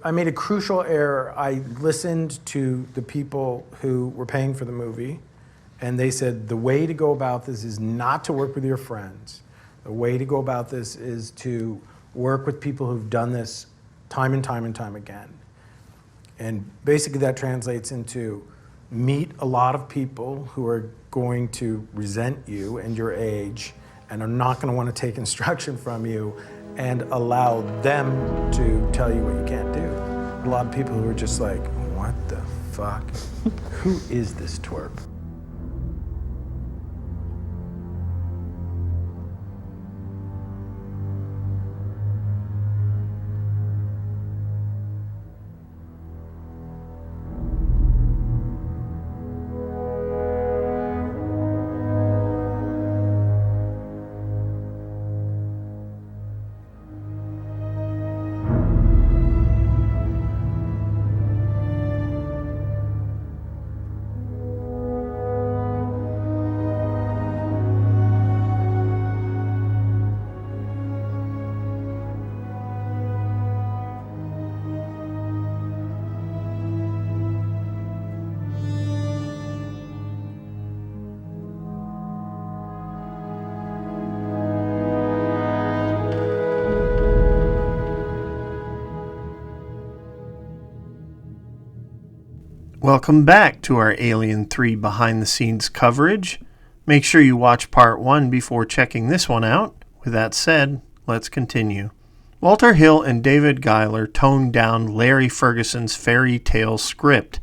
I made a crucial error. I listened to the people who were paying for the movie, and they said the way to go about this is not to work with your friends. The way to go about this is to work with people who've done this time and time and time again. And basically that translates into meet a lot of people who are going to resent you and your age and are not going to want to take instruction from you, and allow them to tell you what you can't do. A lot of people who are just like, what the fuck? Who is this twerp? Welcome back to our Alien 3 behind-the-scenes coverage. Make sure you watch part 1 before checking this one out. With that said, let's continue. Walter Hill and David Giller toned down Larry Ferguson's fairy tale script.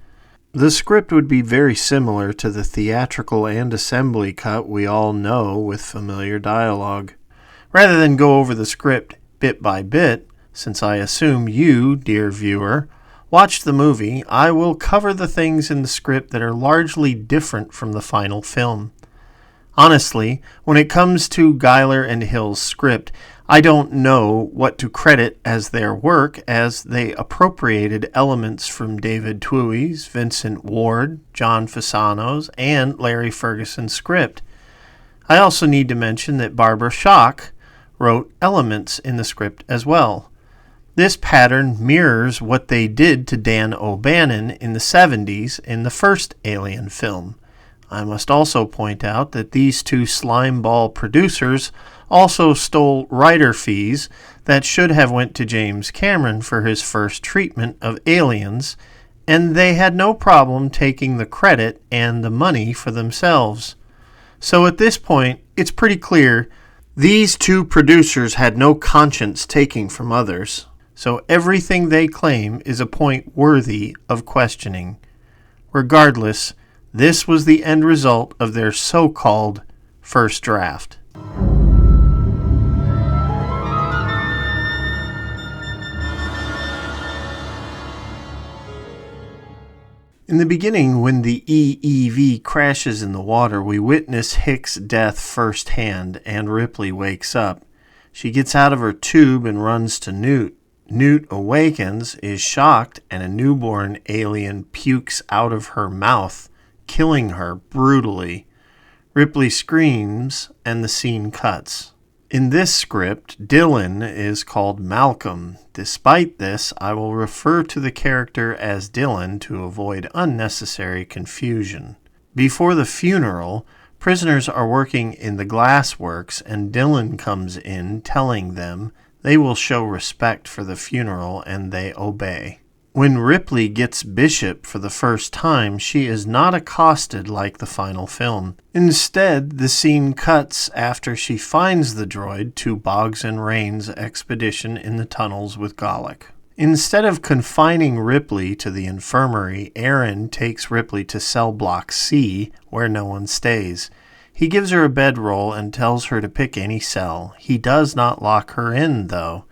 The script would be very similar to the theatrical and assembly cut we all know with familiar dialogue. Rather than go over the script bit by bit, since I assume you, dear viewer, watched the movie, I will cover the things in the script that are largely different from the final film. Honestly, when it comes to Giller and Hill's script, I don't know what to credit as their work, as they appropriated elements from David Tuohy's, Vincent Ward, John Fasano's, and Larry Ferguson's script. I also need to mention that Barbara Schock wrote elements in the script as well. This pattern mirrors what they did to Dan O'Bannon in the 70s in the first Alien film. I must also point out that these two slimeball producers also stole writer fees that should have went to James Cameron for his first treatment of Aliens, and they had no problem taking the credit and the money for themselves. So at this point, it's pretty clear these two producers had no conscience taking from others. So everything they claim is a point worthy of questioning. Regardless, this was the end result of their so-called first draft. In the beginning, when the EEV crashes in the water, we witness Hicks' death firsthand, and Ripley wakes up. She gets out of her tube and runs to Newt. Newt awakens, is shocked, and a newborn alien pukes out of her mouth, killing her brutally. Ripley screams, and the scene cuts. In this script, Dylan is called Malcolm. Despite this, I will refer to the character as Dylan to avoid unnecessary confusion. Before the funeral, prisoners are working in the glassworks, and Dylan comes in telling them they will show respect for the funeral, and they obey. When Ripley gets Bishop for the first time, she is not accosted like the final film. Instead, the scene cuts after she finds the droid to Boggs and Rain's expedition in the tunnels with Gallic. Instead of confining Ripley to the infirmary, Aaron takes Ripley to cell block C, where no one stays. He gives her a bedroll and tells her to pick any cell. He does not lock her in, though.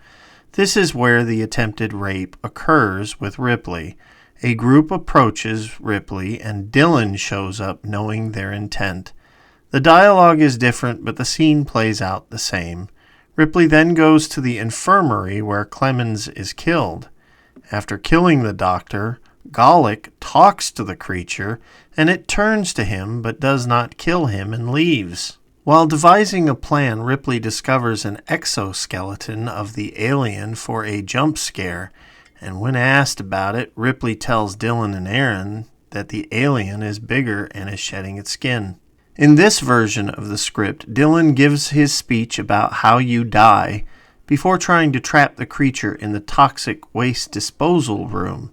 This is where the attempted rape occurs with Ripley. A group approaches Ripley, and Dylan shows up knowing their intent. The dialogue is different, but the scene plays out the same. Ripley then goes to the infirmary where Clemens is killed. After killing the doctor, Gallic talks to the creature, and it turns to him but does not kill him and leaves. While devising a plan, Ripley discovers an exoskeleton of the alien for a jump scare. And when asked about it, Ripley tells Dylan and Aaron that the alien is bigger and is shedding its skin. In this version of the script, Dylan gives his speech about how you die before trying to trap the creature in the toxic waste disposal room.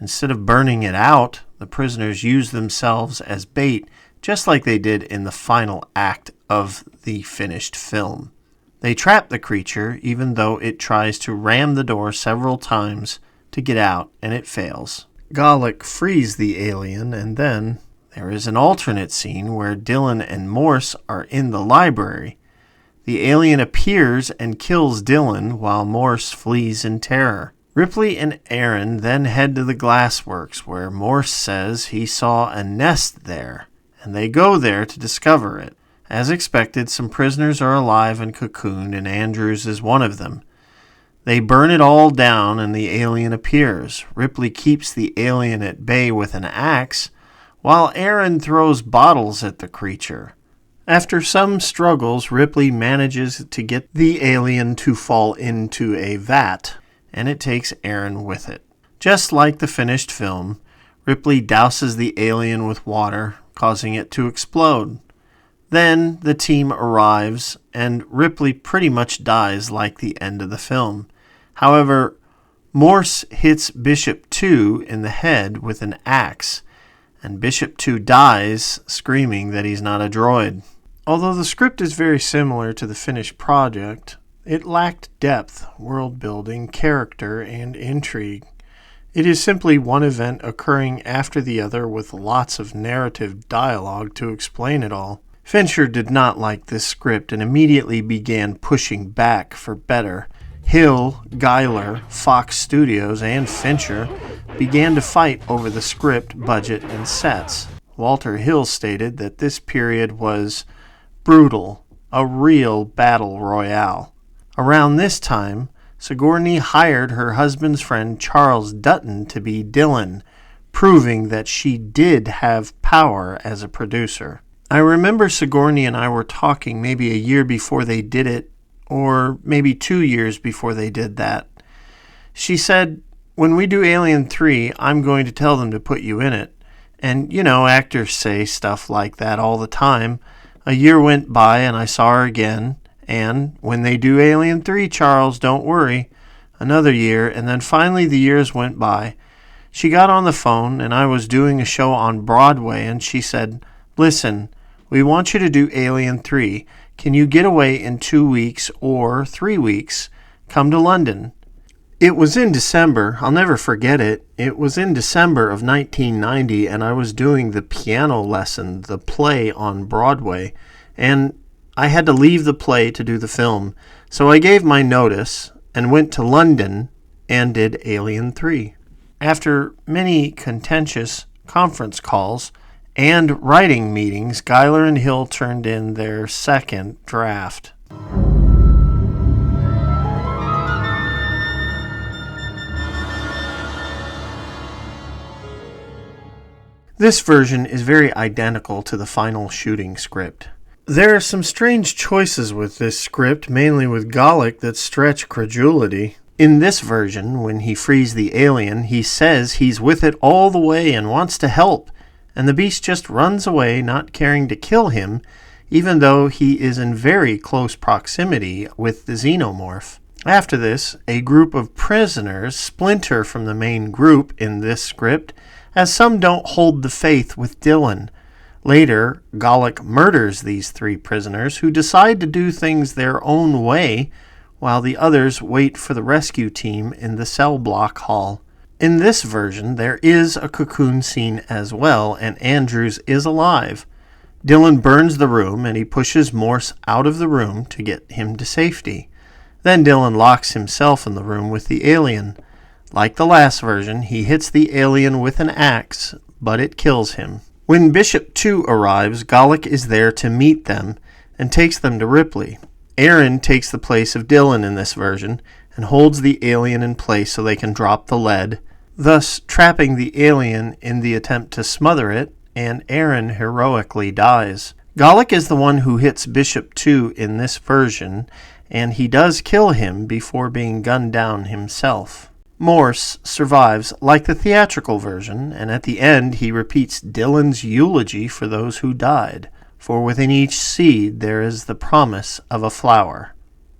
Instead of burning it out, the prisoners use themselves as bait, just like they did in the final act of the finished film. They trap the creature, even though it tries to ram the door several times to get out, and it fails. Golic frees the alien, and then there is an alternate scene where Dylan and Morse are in the library. The alien appears and kills Dylan while Morse flees in terror. Ripley and Aaron then head to the glassworks, where Morse says he saw a nest there, and they go there to discover it. As expected, some prisoners are alive and cocooned, and Andrews is one of them. They burn it all down, and the alien appears. Ripley keeps the alien at bay with an axe, while Aaron throws bottles at the creature. After some struggles, Ripley manages to get the alien to fall into a vat, and it takes Aaron with it. Just like the finished film, Ripley douses the alien with water, causing it to explode. Then the team arrives, and Ripley pretty much dies like the end of the film. However, Morse hits Bishop 2 in the head with an axe, and Bishop 2 dies, screaming that he's not a droid. Although the script is very similar to the finished project, it lacked depth, world building, character, and intrigue. It is simply one event occurring after the other with lots of narrative dialogue to explain it all. Fincher did not like this script and immediately began pushing back for better. Hill, Giller, Fox Studios, and Fincher began to fight over the script, budget, and sets. Walter Hill stated that this period was brutal, a real battle royale. Around this time, Sigourney hired her husband's friend Charles Dutton to be Dylan, proving that she did have power as a producer. I remember Sigourney and I were talking maybe a year before they did it, or maybe 2 years before they did that. She said, "When we do Alien 3, I'm going to tell them to put you in it." And, actors say stuff like that all the time. A year went by and I saw her again, and when they do Alien 3, Charles, don't worry. Another year, and then finally the years went by. She got on the phone, and I was doing a show on Broadway, and she said, "Listen, we want you to do Alien 3. Can you get away in 2 weeks or 3 weeks? Come to London." It was in December. I'll never forget it. It was in December of 1990, and I was doing the piano lesson, the play on Broadway, and I had to leave the play to do the film. So I gave my notice and went to London and did Alien 3. After many contentious conference calls and writing meetings, Giller and Hill turned in their second draft. This version is very identical to the final shooting script. There are some strange choices with this script, mainly with Golic, that stretch credulity. In this version, when he frees the alien, he says he's with it all the way and wants to help, and the beast just runs away, not caring to kill him, even though he is in very close proximity with the xenomorph. After this, a group of prisoners splinter from the main group in this script, as some don't hold the faith with Dylan. Later, Golic murders these 3 prisoners who decide to do things their own way, while the others wait for the rescue team in the cell block hall. In this version, there is a cocoon scene as well, and Andrews is alive. Dylan burns the room, and he pushes Morse out of the room to get him to safety. Then Dylan locks himself in the room with the alien. Like the last version, he hits the alien with an axe, but it kills him. When Bishop 2 arrives, Golic is there to meet them and takes them to Ripley. Aaron takes the place of Dylan in this version and holds the alien in place so they can drop the lead, thus trapping the alien in the attempt to smother it, and Aaron heroically dies. Golic is the one who hits Bishop 2 in this version, and he does kill him before being gunned down himself. Morse survives like the theatrical version, and at the end he repeats Dylan's eulogy for those who died. For within each seed there is the promise of a flower,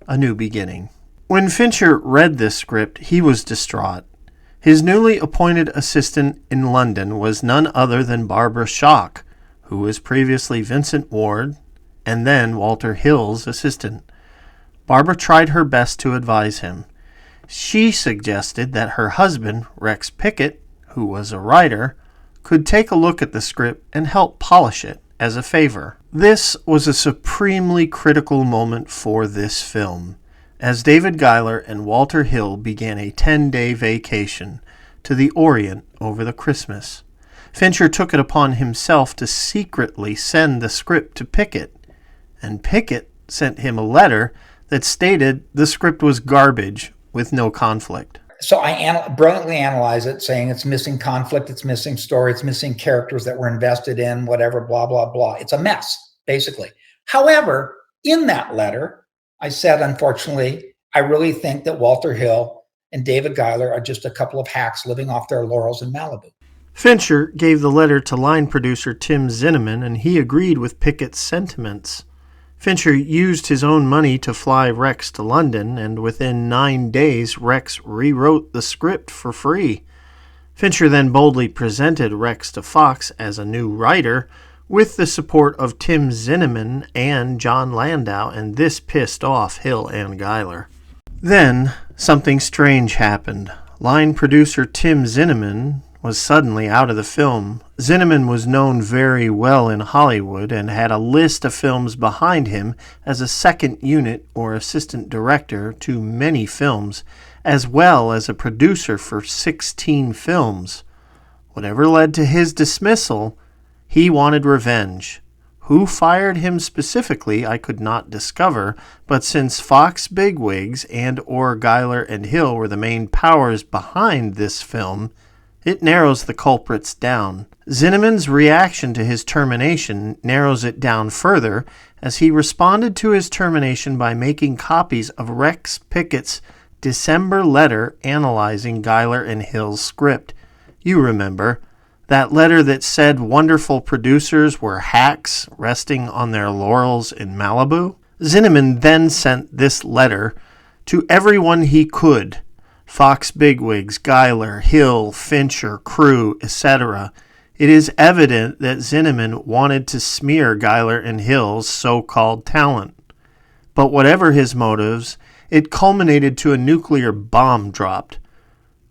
a new beginning. When Fincher read this script, he was distraught. His newly appointed assistant in London was none other than Barbara Schock, who was previously Vincent Ward and then Walter Hill's assistant. Barbara tried her best to advise him. She suggested that her husband, Rex Pickett, who was a writer, could take a look at the script and help polish it as a favor. This was a supremely critical moment for this film, as David Giller and Walter Hill began a 10-day vacation to the Orient over the Christmas. Fincher took it upon himself to secretly send the script to Pickett, and Pickett sent him a letter that stated the script was garbage with no conflict. So I brilliantly analyze it, saying it's missing conflict, it's missing story, it's missing characters that were invested in, whatever, blah, blah, blah. It's a mess, basically. However, in that letter, I said, unfortunately, I really think that Walter Hill and David Giller are just a couple of hacks living off their laurels in Malibu. Fincher gave the letter to line producer Tim Zinnemann, and he agreed with Pickett's sentiments. Fincher used his own money to fly Rex to London, and within 9 days, Rex rewrote the script for free. Fincher then boldly presented Rex to Fox as a new writer, with the support of Tim Zinnemann and John Landau, and this pissed off Hill and Giller. Then, something strange happened. Line producer Tim Zinnemann was suddenly out of the film. Zinnemann was known very well in Hollywood and had a list of films behind him as a second unit or assistant director to many films, as well as a producer for 16 films. Whatever led to his dismissal, he wanted revenge. Who fired him specifically, I could not discover, but since Fox bigwigs and or Giller and Hill were the main powers behind this film, it narrows the culprits down. Zinnemann's reaction to his termination narrows it down further, as he responded to his termination by making copies of Rex Pickett's December letter analyzing Giller and Hill's script. You remember, that letter that said wonderful producers were hacks resting on their laurels in Malibu? Zinnemann then sent this letter to everyone he could, Fox bigwigs, Giller, Hill, Fincher, crew, etc. It is evident that Zinnemann wanted to smear Giller and Hill's so-called talent. But whatever his motives, it culminated to a nuclear bomb dropped,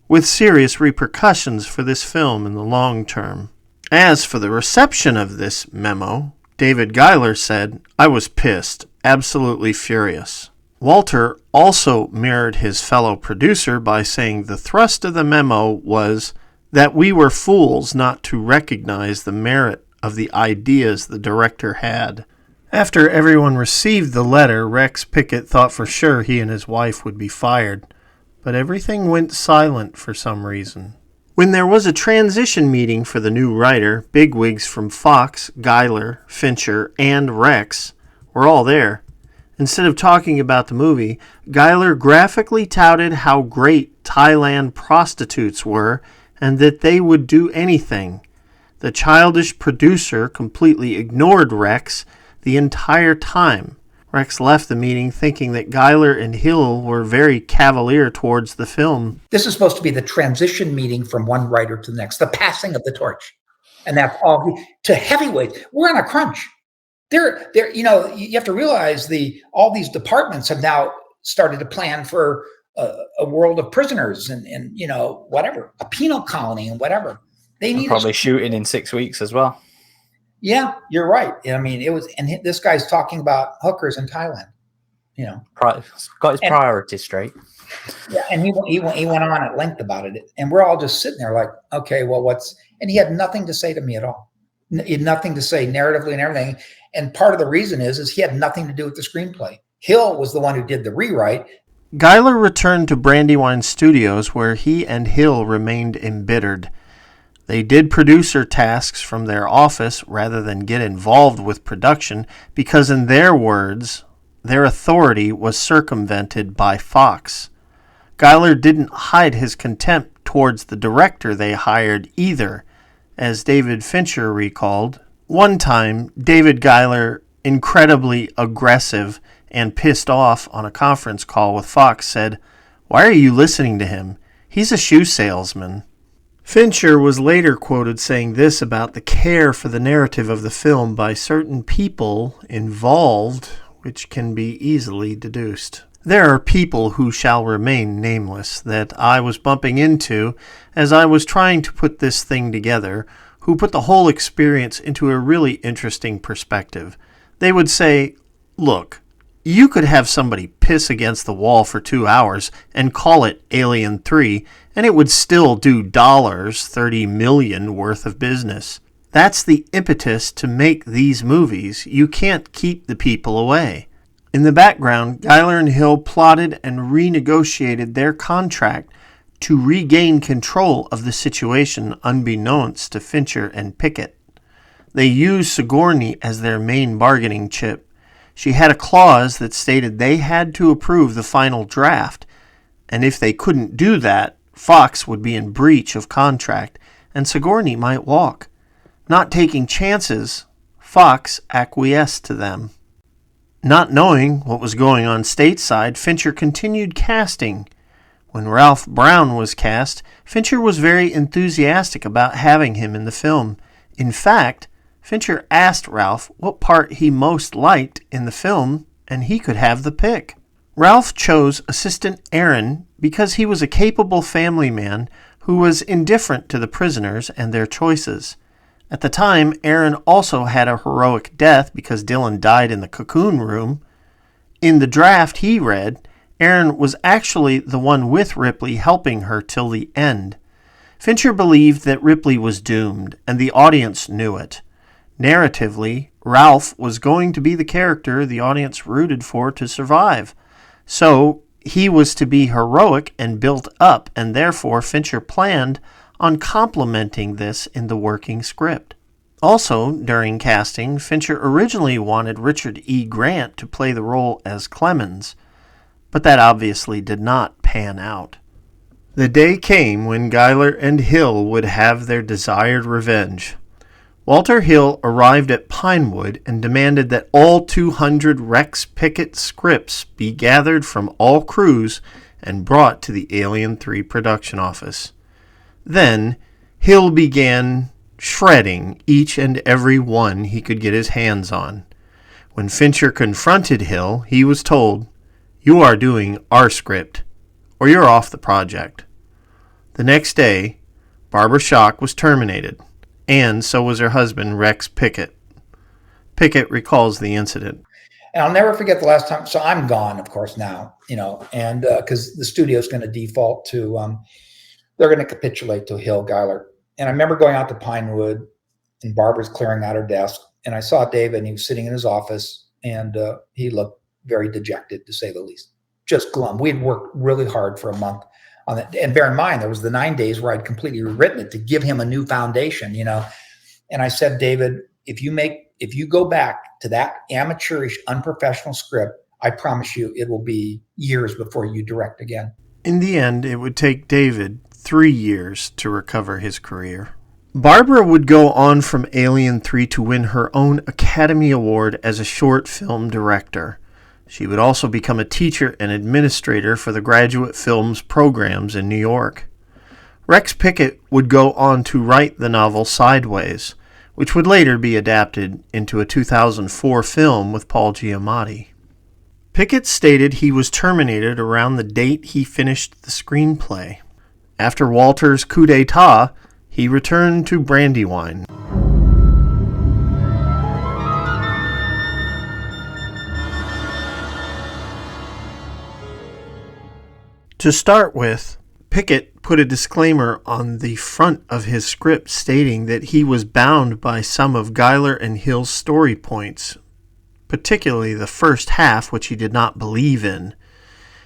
with serious repercussions for this film in the long term. As for the reception of this memo, David Giller said, "I was pissed, absolutely furious." Walter also mirrored his fellow producer by saying the thrust of the memo was that we were fools not to recognize the merit of the ideas the director had. After everyone received the letter, Rex Pickett thought for sure he and his wife would be fired, but everything went silent for some reason. When there was a transition meeting for the new writer, bigwigs from Fox, Giller, Fincher, and Rex were all there. Instead of talking about the movie, Giller graphically touted how great Thailand prostitutes were and that they would do anything. The childish producer completely ignored Rex the entire time. Rex left the meeting thinking that Giller and Hill were very cavalier towards the film. This is supposed to be the transition meeting from one writer to the next, the passing of the torch. And that's all to heavyweight. We're on a crunch. You have to realize all these departments have now started to plan for a world of prisoners and whatever, a penal colony and whatever. They need probably shooting in 6 weeks as well. Yeah, you're right. I mean, this guy's talking about hookers in Thailand. Got his priorities straight. Yeah, and he went on at length about it, and we're all just sitting there like, okay, well, and he had nothing to say to me at all. He had nothing to say narratively and everything. And part of the reason is he had nothing to do with the screenplay. Hill was the one who did the rewrite. Giller returned to Brandywine Studios, where he and Hill remained embittered. They did producer tasks from their office rather than get involved with production because, in their words, their authority was circumvented by Fox. Giller didn't hide his contempt towards the director they hired either. As David Fincher recalled, one time David Giller, incredibly aggressive and pissed off on a conference call with Fox, said, "Why are you listening to him? He's a shoe salesman." Fincher was later quoted saying this about the care for the narrative of the film by certain people involved, which can be easily deduced. There are people who shall remain nameless that I was bumping into as I was trying to put this thing together, who put the whole experience into a really interesting perspective. They would say, "Look, you could have somebody piss against the wall for 2 hours and call it Alien 3, and it would still do $30 million worth of business. That's the impetus to make these movies. You can't keep the people away." In the background, Giller and Hill plotted and renegotiated their contract to regain control of the situation unbeknownst to Fincher and Pickett. They used Sigourney as their main bargaining chip. She had a clause that stated they had to approve the final draft, and if they couldn't do that, Fox would be in breach of contract, and Sigourney might walk. Not taking chances, Fox acquiesced to them. Not knowing what was going on stateside, Fincher continued casting. When Ralph Brown was cast, Fincher was very enthusiastic about having him in the film. In fact, Fincher asked Ralph what part he most liked in the film, and he could have the pick. Ralph chose assistant Aaron because he was a capable family man who was indifferent to the prisoners and their choices. At the time, Aaron also had a heroic death because Dylan died in the cocoon room. In the draft he read, Aaron was actually the one with Ripley helping her till the end. Fincher believed that Ripley was doomed, and the audience knew it. Narratively, Ralph was going to be the character the audience rooted for to survive. So, he was to be heroic and built up, and therefore Fincher planned on complementing this in the working script. Also, during casting, Fincher originally wanted Richard E. Grant to play the role as Clemens, but that obviously did not pan out. The day came when Giller and Hill would have their desired revenge. Walter Hill arrived at Pinewood and demanded that all 200 Rex Pickett scripts be gathered from all crews and brought to the Alien 3 production office. Then, Hill began shredding each and every one he could get his hands on. When Fincher confronted Hill, he was told, "You are doing our script, or you're off the project." The next day, Barbara Schock was terminated, and so was her husband, Rex Pickett. Pickett recalls the incident. And I'll never forget the last time. So I'm gone, of course, now, and because the studio's going to default to, they're going to capitulate to Hill Giller. And I remember going out to Pinewood, and Barbara's clearing out her desk, and I saw David, and he was sitting in his office, and he looked very dejected, to say the least, just glum. We had worked really hard for a month on it. And bear in mind, there was the 9 days where I'd completely rewritten it to give him a new foundation, And I said, David, if you go back to that amateurish, unprofessional script, I promise you it will be years before you direct again. In the end, it would take David 3 years to recover his career. Barbara would go on from Alien 3 to win her own Academy Award as a short film director. She would also become a teacher and administrator for the graduate films programs in New York. Rex Pickett would go on to write the novel Sideways, which would later be adapted into a 2004 film with Paul Giamatti. Pickett stated he was terminated around the date he finished the screenplay. After Walter's coup d'etat, he returned to Brandywine. To start with, Pickett put a disclaimer on the front of his script stating that he was bound by some of Giller and Hill's story points, particularly the first half, which he did not believe in.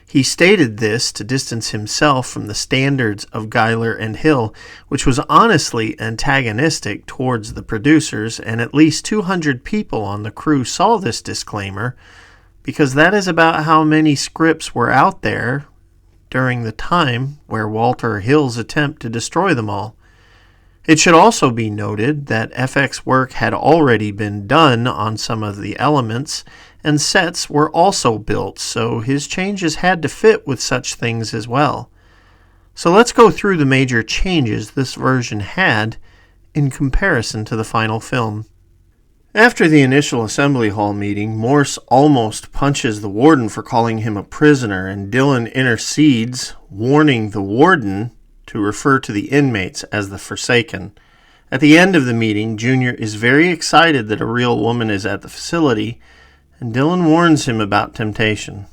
He stated this to distance himself from the standards of Giller and Hill, which was honestly antagonistic towards the producers, and at least 200 people on the crew saw this disclaimer, because that is about how many scripts were out there during the time where Walter Hill's attempt to destroy them all. It should also be noted that FX work had already been done on some of the elements, and sets were also built, so his changes had to fit with such things as well. So let's go through the major changes this version had in comparison to the final film. After the initial assembly hall meeting, Morse almost punches the warden for calling him a prisoner, and Dillon intercedes, warning the warden to refer to the inmates as the Forsaken. At the end of the meeting, Junior is very excited that a real woman is at the facility, and Dillon warns him about temptation.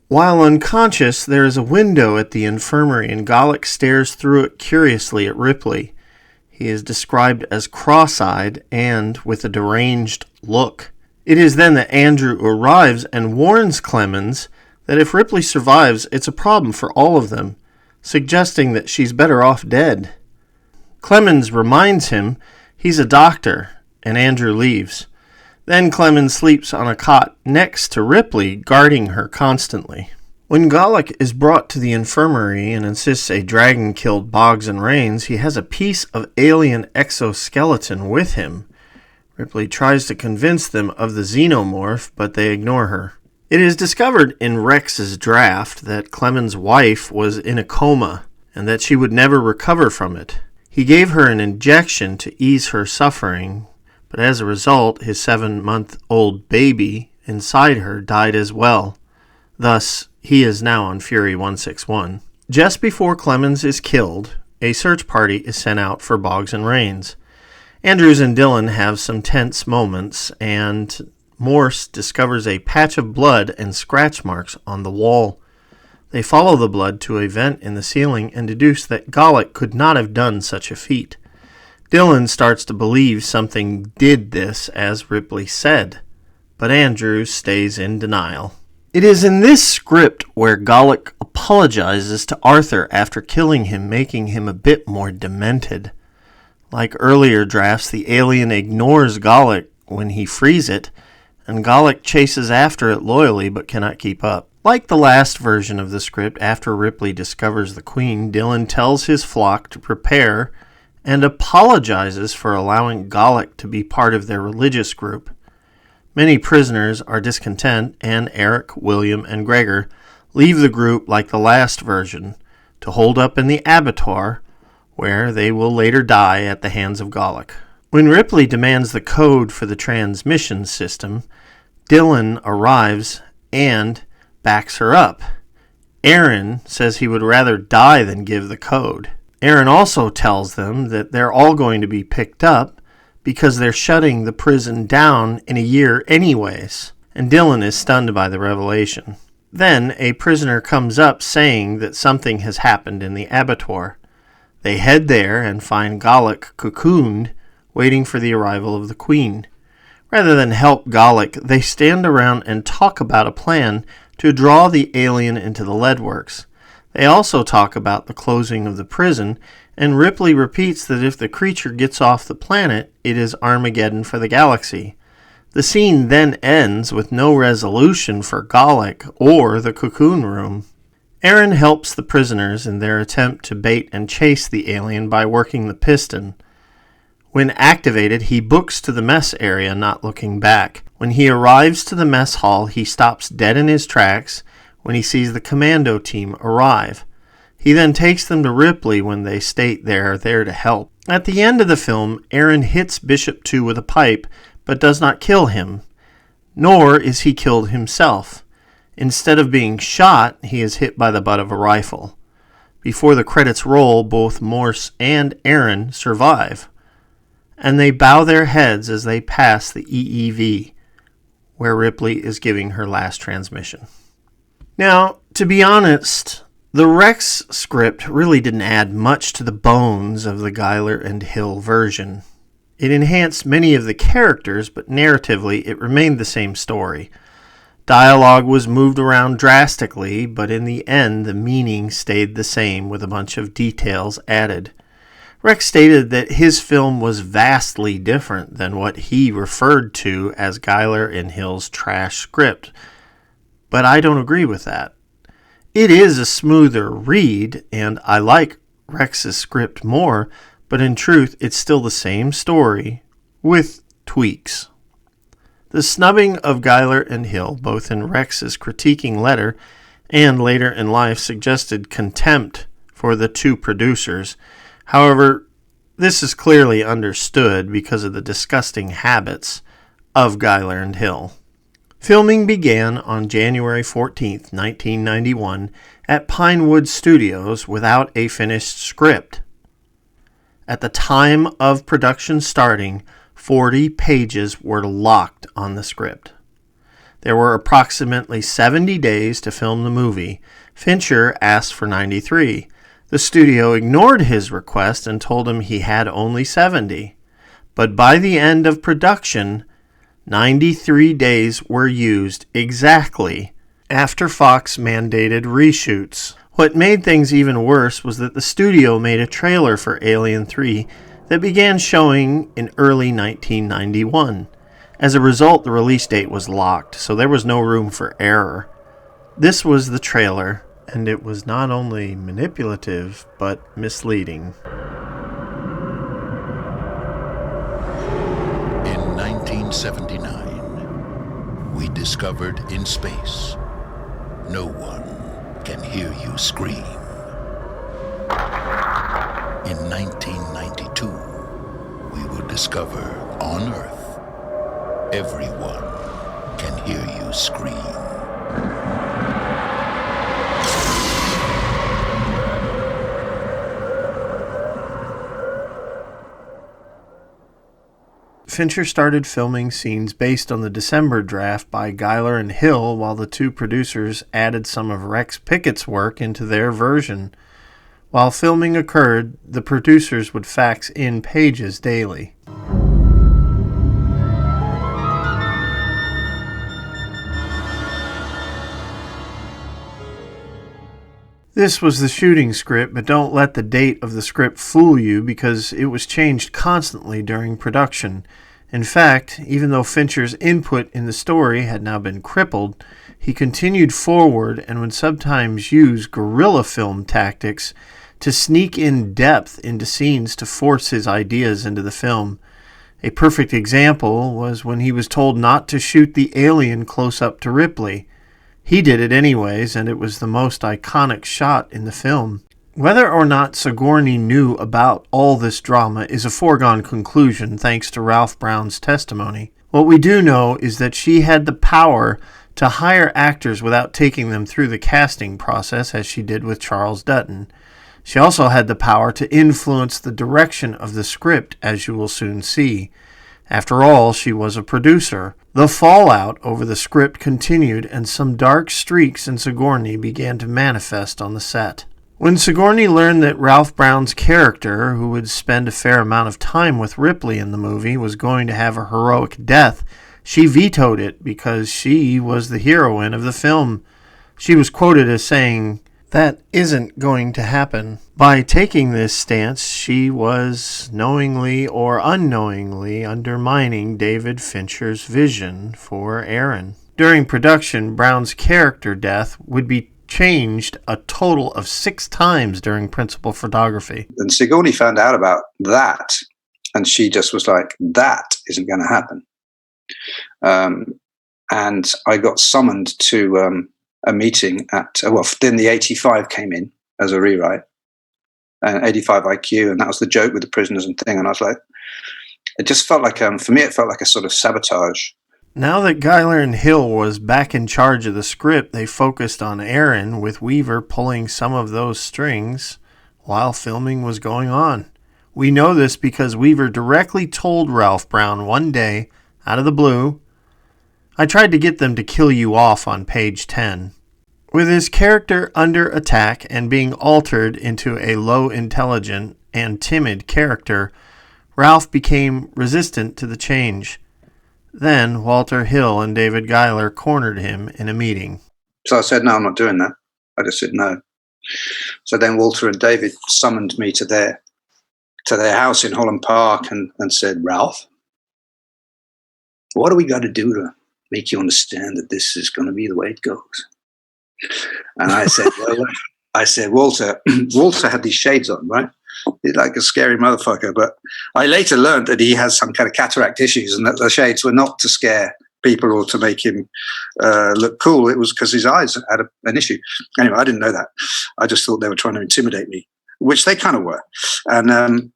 While unconscious, there is a window at the infirmary, and Golic stares through it curiously at Ripley. He is described as cross-eyed and with a deranged look. It is then that Andrew arrives and warns Clemens that if Ripley survives, it's a problem for all of them, suggesting that she's better off dead. Clemens reminds him he's a doctor, and Andrew leaves. Then Clemens sleeps on a cot next to Ripley, guarding her constantly. When Golic is brought to the infirmary and insists a dragon killed Boggs and Rains, he has a piece of alien exoskeleton with him. Ripley tries to convince them of the xenomorph, but they ignore her. It is discovered in Rex's draft that Clemens' wife was in a coma and that she would never recover from it. He gave her an injection to ease her suffering, but as a result, his 7-month-old baby inside her died as well. Thus, he is now on Fury 161. Just before Clemens is killed, a search party is sent out for Boggs and Rains. Andrews and Dillon have some tense moments, and Morse discovers a patch of blood and scratch marks on the wall. They follow the blood to a vent in the ceiling and deduce that Golic could not have done such a feat. Dillon starts to believe something did this, as Ripley said, but Andrews stays in denial. It is in this script where Golic apologizes to Arthur after killing him, making him a bit more demented. Like earlier drafts, the alien ignores Golic when he frees it, and Golic chases after it loyally but cannot keep up. Like the last version of the script, after Ripley discovers the Queen, Dillon tells his flock to prepare and apologizes for allowing Golic to be part of their religious group. Many prisoners are discontent, and Eric, William, and Gregor leave the group like the last version to hold up in the abattoir, where they will later die at the hands of Golic. When Ripley demands the code for the transmission system, Dillon arrives and backs her up. Aaron says he would rather die than give the code. Aaron also tells them that they're all going to be picked up because they're shutting the prison down in a year anyways, and Dillon is stunned by the revelation. Then a prisoner comes up saying that something has happened in the abattoir. They head there and find Golic cocooned, waiting for the arrival of the Queen. Rather than help Golic, they stand around and talk about a plan to draw the alien into the leadworks. They also talk about the closing of the prison, and Ripley repeats that if the creature gets off the planet, it is Armageddon for the galaxy. The scene then ends with no resolution for Golic or the cocoon room. Aaron helps the prisoners in their attempt to bait and chase the alien by working the piston. When activated, he books to the mess area, not looking back. When he arrives to the mess hall, he stops dead in his tracks when he sees the commando team arrive. He then takes them to Ripley when they state they are there to help. At the end of the film, Aaron hits Bishop 2 with a pipe, but does not kill him, nor is he killed himself. Instead of being shot, he is hit by the butt of a rifle. Before the credits roll, both Morse and Aaron survive, and they bow their heads as they pass the EEV, where Ripley is giving her last transmission. Now, to be honest, the Rex script really didn't add much to the bones of the Giller and Hill version. It enhanced many of the characters, but narratively it remained the same story. Dialogue was moved around drastically, but in the end the meaning stayed the same with a bunch of details added. Rex stated that his film was vastly different than what he referred to as Giller and Hill's trash script, but I don't agree with that. It is a smoother read, and I like Rex's script more, but in truth, it's still the same story with tweaks. The snubbing of Giller and Hill, both in Rex's critiquing letter and later in life, suggested contempt for the two producers. However, this is clearly understood because of the disgusting habits of Giller and Hill. Filming began on January 14, 1991, at Pinewood Studios without a finished script. At the time of production starting, 40 pages were locked on the script. There were approximately 70 days to film the movie. Fincher asked for 93. The studio ignored his request and told him he had only 70. But by the end of production, 93 days were used exactly after Fox mandated reshoots. What made things even worse was that the studio made a trailer for Alien 3 that began showing in early 1991. As a result, the release date was locked, so there was no room for error. This was the trailer, and it was not only manipulative, but misleading. In 1979, we discovered in space, no one can hear you scream. In 1992, we will discover on Earth, everyone can hear you scream. Fincher started filming scenes based on the December draft by Giller and Hill, while the two producers added some of Rex Pickett's work into their version. While filming occurred, the producers would fax in pages daily. This was the shooting script, but don't let the date of the script fool you because it was changed constantly during production. In fact, even though Fincher's input in the story had now been crippled, he continued forward and would sometimes use guerrilla film tactics to sneak in depth into scenes to force his ideas into the film. A perfect example was when he was told not to shoot the alien close up to Ripley. He did it anyways, and it was the most iconic shot in the film. Whether or not Sigourney knew about all this drama is a foregone conclusion thanks to Ralph Brown's testimony. What we do know is that she had the power to hire actors without taking them through the casting process, as she did with Charles Dutton. She also had the power to influence the direction of the script, as you will soon see. After all, she was a producer. The fallout over the script continued, and some dark streaks in Sigourney began to manifest on the set. When Sigourney learned that Ralph Brown's character, who would spend a fair amount of time with Ripley in the movie, was going to have a heroic death, she vetoed it because she was the heroine of the film. She was quoted as saying, "That isn't going to happen." By taking this stance, she was knowingly or unknowingly undermining David Fincher's vision for Aaron. During production, Brown's character death would be changed a total of 6 times during principal photography. And Sigourney found out about that, and she just was like, that isn't going to happen. And I got summoned to a meeting at, then the 85 came in as a rewrite, and 85 IQ, and that was the joke with the prisoners and thing. And I was like, it just felt like, for me, it felt like a sort of sabotage. Now that Giller and Hill was back in charge of the script, they focused on Aaron, with Weaver pulling some of those strings while filming was going on. We know this because Weaver directly told Ralph Brown one day, out of the blue, "I tried to get them to kill you off on page 10. With his character under attack and being altered into a low-intelligent and timid character, Ralph became resistant to the change. Then Walter Hill and David Giller cornered him in a meeting. So I said, no, I'm not doing that. I just said no. So then Walter and David summoned me to their house in Holland Park and said, Ralph, what do we got to do to make you understand that this is going to be the way it goes? And I said, Walter, Walter had these shades on, right? He's like a scary motherfucker. But I later learned that he has some kind of cataract issues, and that the shades were not to scare people or to make him look cool. It was because his eyes had an issue. Anyway, I didn't know that. I just thought they were trying to intimidate me, which they kind of were. And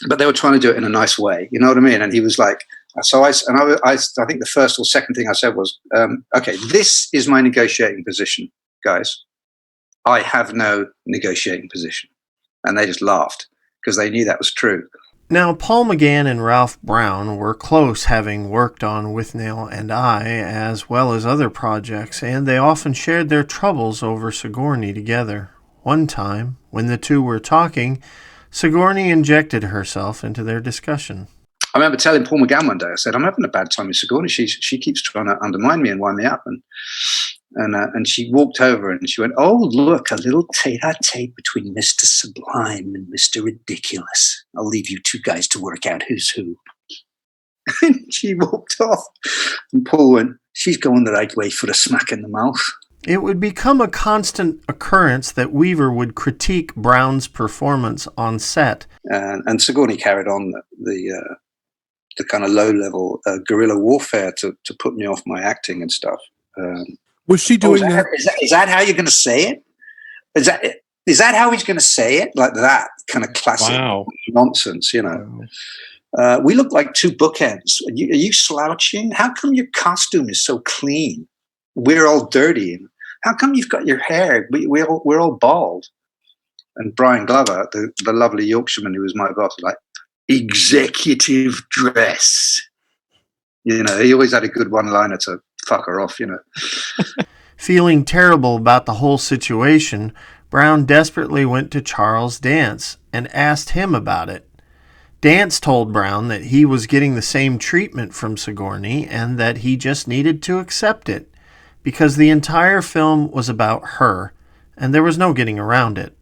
but they were trying to do it in a nice way. You know what I mean? And he was like, so I think the first or second thing I said was, okay, this is my negotiating position, guys. I have no negotiating position. And they just laughed because they knew that was true. Now, Paul McGann and Ralph Brown were close, having worked on Withnail and I, as well as other projects, and they often shared their troubles over Sigourney together. One time, when the two were talking, Sigourney injected herself into their discussion. I remember telling Paul McGann one day, I said, I'm having a bad time with Sigourney. She keeps trying to undermine me and wind me up. And she walked over and she went, oh, look, a little tete-a-tete between Mr. Sublime and Mr. Ridiculous. I'll leave you two guys to work out who's who. And she walked off. And Paul went, she's going the right way for a smack in the mouth. It would become a constant occurrence that Weaver would critique Brown's performance on set. And Sigourney carried on the kind of low-level guerrilla warfare to put me off my acting and stuff. Was she doing that? Is that how you're going to say it? Is that how he's going to say it? Like that kind of classic nonsense, you know? Wow. We look like two bookends. Are you slouching? How come your costume is so clean? We're all dirty. How come you've got your hair? We're all bald. And Brian Glover, the lovely Yorkshireman who was my boss, was like, executive dress. You know, he always had a good one-liner to fuck her off, you know. Feeling terrible about the whole situation, Brown desperately went to Charles Dance and asked him about it. Dance told Brown that he was getting the same treatment from Sigourney and that he just needed to accept it, because the entire film was about her, and there was no getting around it.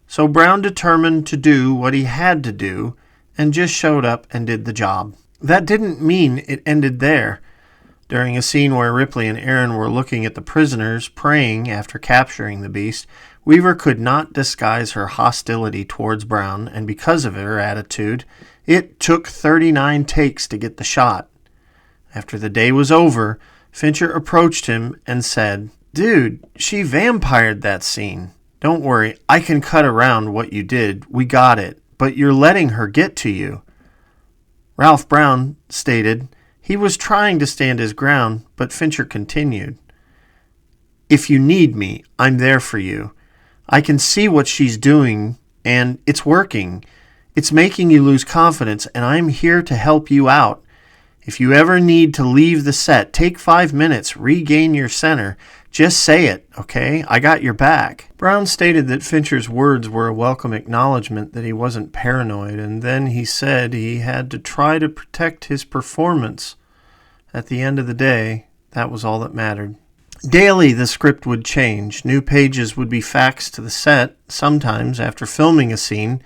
So Brown determined to do what he had to do and just showed up and did the job. That didn't mean it ended there. During a scene where Ripley and Aaron were looking at the prisoners praying after capturing the beast, Weaver could not disguise her hostility towards Brown, and because of her attitude, it took 39 takes to get the shot. After the day was over, Fincher approached him and said, "Dude, she vampired that scene. Don't worry, I can cut around what you did. We got it. But you're letting her get to you." Ralph Brown stated he was trying to stand his ground, but Fincher continued, "If you need me, I'm there for you. I can see what she's doing, and it's working. It's making you lose confidence, and I'm here to help you out. If you ever need to leave the set, take 5 minutes, regain your center. Just say it, okay? I got your back." Brown stated that Fincher's words were a welcome acknowledgement that he wasn't paranoid, and then he said he had to try to protect his performance. At the end of the day, that was all that mattered. Daily, the script would change. New pages would be faxed to the set. Sometimes, after filming a scene,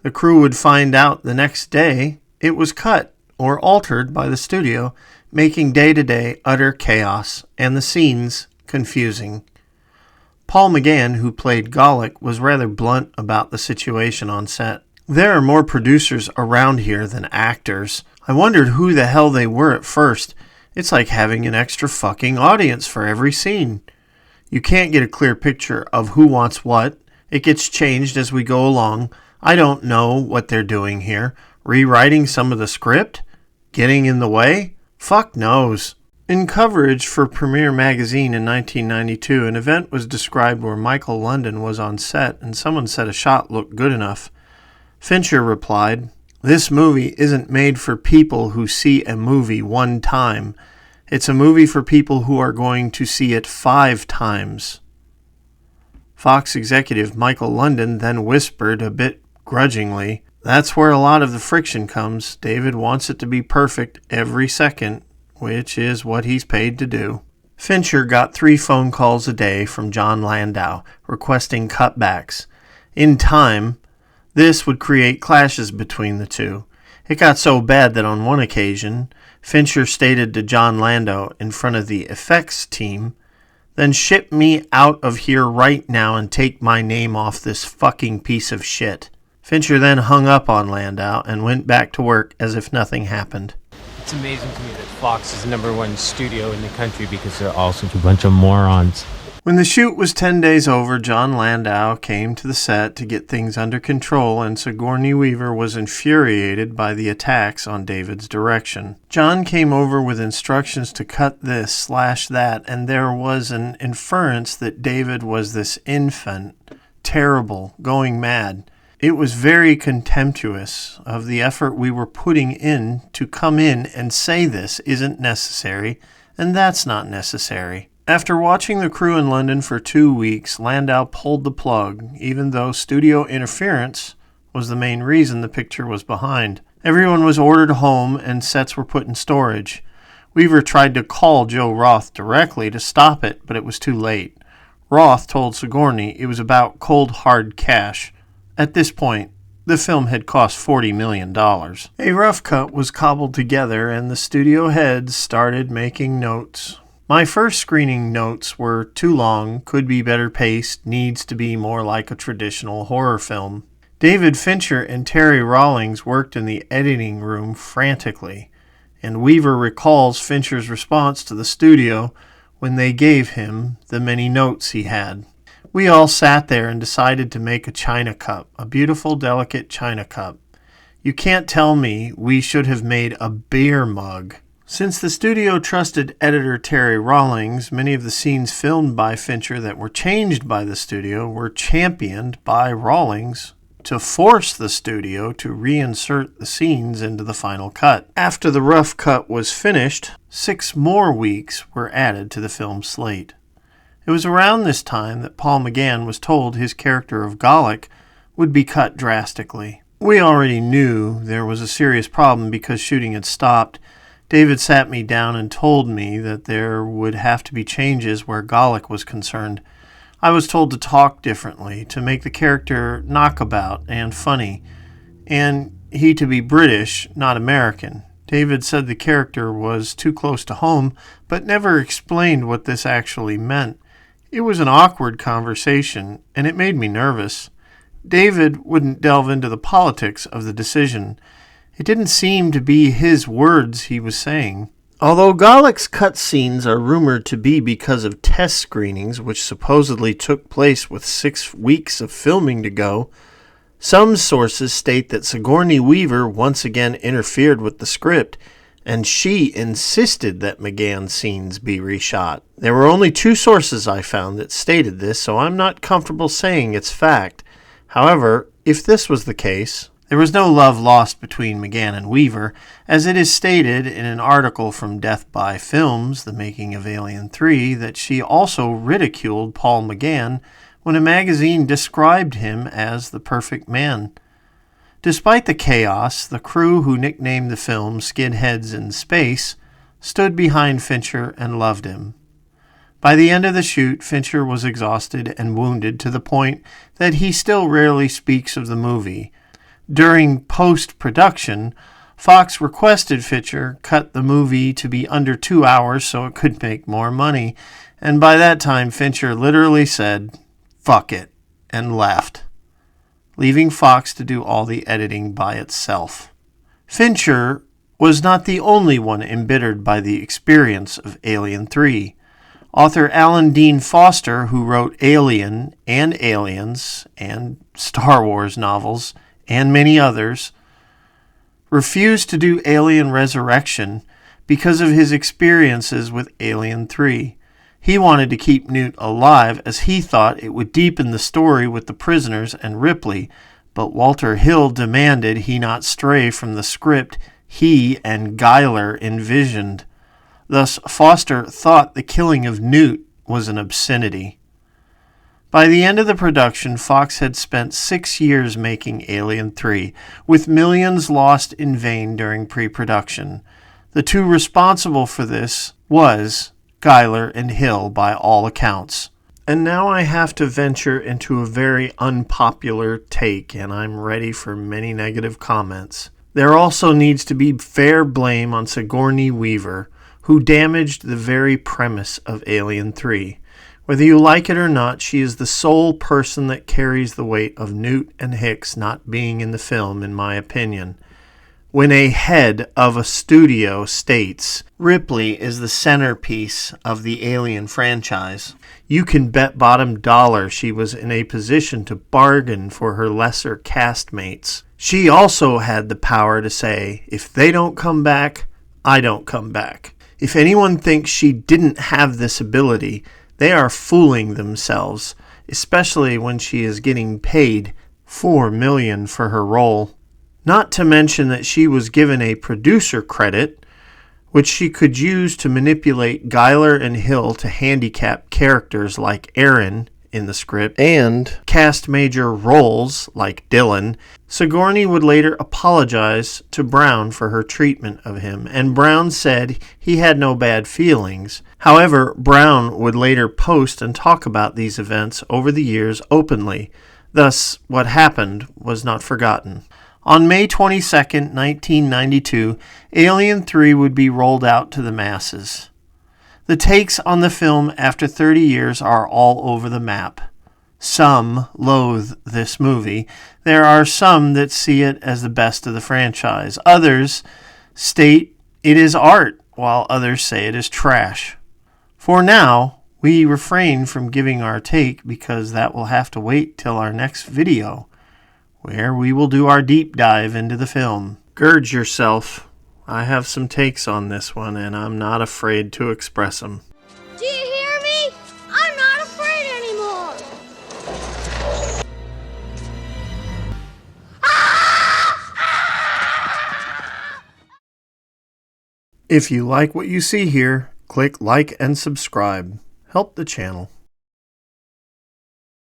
the crew would find out the next day it was cut or altered by the studio, making day-to-day utter chaos and the scenes confusing. Paul McGann, who played Golic, was rather blunt about the situation on set. "There are more producers around here than actors. I wondered who the hell they were at first. It's like having an extra fucking audience for every scene. You can't get a clear picture of who wants what. It gets changed as we go along. I don't know what they're doing here. Rewriting some of the script? Getting in the way? Fuck knows." In coverage for Premiere Magazine in 1992, an event was described where Michael London was on set and someone said a shot looked good enough. Fincher replied, "This movie isn't made for people who see a movie one time. It's a movie for people who are going to see it 5 times. Fox executive Michael London then whispered a bit grudgingly, "That's where a lot of the friction comes. David wants it to be perfect every second, which is what he's paid to do." Fincher got 3 phone calls a day from John Landau requesting cutbacks. In time, this would create clashes between the two. It got so bad that on one occasion, Fincher stated to John Landau in front of the effects team Then ship me out of here right now and take my name off this fucking piece of shit. Fincher then hung up on Landau and went back to work as if nothing happened. It's amazing to me that Fox is the #1 studio in the country because they're all such a bunch of morons. When the shoot was 10 days over, John Landau came to the set to get things under control, and Sigourney Weaver was infuriated by the attacks on David's direction. John came over with instructions to cut this, /that, and there was an inference that David was this infant, terrible, going mad. It was very contemptuous of the effort we were putting in to come in and say this isn't necessary, and that's not necessary. After watching the crew in London for 2 weeks, Landau pulled the plug, even though studio interference was the main reason the picture was behind. Everyone was ordered home and sets were put in storage. Weaver tried to call Joe Roth directly to stop it, but it was too late. Roth told Sigourney it was about cold hard cash. At this point, the film had cost $40 million. A rough cut was cobbled together and the studio heads started making notes. My first screening notes were too long, could be better paced, needs to be more like a traditional horror film. David Fincher and Terry Rawlings worked in the editing room frantically, and Weaver recalls Fincher's response to the studio when they gave him the many notes he had. We all sat there and decided to make a china cup, a beautiful, delicate china cup. You can't tell me we should have made a beer mug. Since the studio trusted editor Terry Rawlings, many of the scenes filmed by Fincher that were changed by the studio were championed by Rawlings to force the studio to reinsert the scenes into the final cut. After the rough cut was finished, 6 more weeks were added to the film slate. It was around this time that Paul McGann was told his character of Gallic would be cut drastically. We already knew there was a serious problem because shooting had stopped. David sat me down and told me that there would have to be changes where Gallic was concerned. I was told to talk differently, to make the character knockabout and funny, and he to be British, not American. David said the character was too close to home, but never explained what this actually meant. It was an awkward conversation, and it made me nervous. David wouldn't delve into the politics of the decision. It didn't seem to be his words he was saying. Although Gallic's cutscenes are rumored to be because of test screenings, which supposedly took place with 6 weeks of filming to go, some sources state that Sigourney Weaver once again interfered with the script, and she insisted that McGann's scenes be reshot. There were only 2 sources I found that stated this, so I'm not comfortable saying it's fact. However, if this was the case, there was no love lost between McGann and Weaver, as it is stated in an article from Death by Films, The Making of Alien 3, that she also ridiculed Paul McGann when a magazine described him as the perfect man. Despite the chaos, the crew who nicknamed the film Skinheads in Space stood behind Fincher and loved him. By the end of the shoot, Fincher was exhausted and wounded to the point that he still rarely speaks of the movie. During post-production, Fox requested Fincher cut the movie to be under 2 hours so it could make more money, and by that time Fincher literally said, "Fuck it," and left, leaving Fox to do all the editing by itself. Fincher was not the only one embittered by the experience of Alien 3. Author Alan Dean Foster, who wrote Alien and Aliens and Star Wars novels, and many others, refused to do Alien Resurrection because of his experiences with Alien 3. He wanted to keep Newt alive as he thought it would deepen the story with the prisoners and Ripley, but Walter Hill demanded he not stray from the script he and Giller envisioned. Thus, Foster thought the killing of Newt was an obscenity. By the end of the production, Fox had spent 6 years making Alien 3, with millions lost in vain during pre-production. The 2 responsible for this was Giller and Hill by all accounts. And now I have to venture into a very unpopular take, and I'm ready for many negative comments. There also needs to be fair blame on Sigourney Weaver, who damaged the very premise of Alien 3. Whether you like it or not, she is the sole person that carries the weight of Newt and Hicks not being in the film, in my opinion. When a head of a studio states, Ripley is the centerpiece of the Alien franchise, you can bet bottom dollar she was in a position to bargain for her lesser castmates. She also had the power to say, if they don't come back, I don't come back. If anyone thinks she didn't have this ability, they are fooling themselves, especially when she is getting paid $4 million for her role. Not to mention that she was given a producer credit, which she could use to manipulate Giller and Hill to handicap characters like Aaron in the script, and cast major roles like Dylan. Sigourney would later apologize to Brown for her treatment of him, and Brown said he had no bad feelings. However, Brown would later post and talk about these events over the years openly. Thus, what happened was not forgotten. On May 22, 1992, Alien 3 would be rolled out to the masses. The takes on the film after 30 years are all over the map. Some loathe this movie. There are some that see it as the best of the franchise. Others state it is art, while others say it is trash. For now, we refrain from giving our take because that will have to wait till our next video, where we will do our deep dive into the film. Gird yourself. I have some takes on this one, and I'm not afraid to express them. Do you hear me? I'm not afraid anymore. If you like what you see here, click like and subscribe. Help the channel.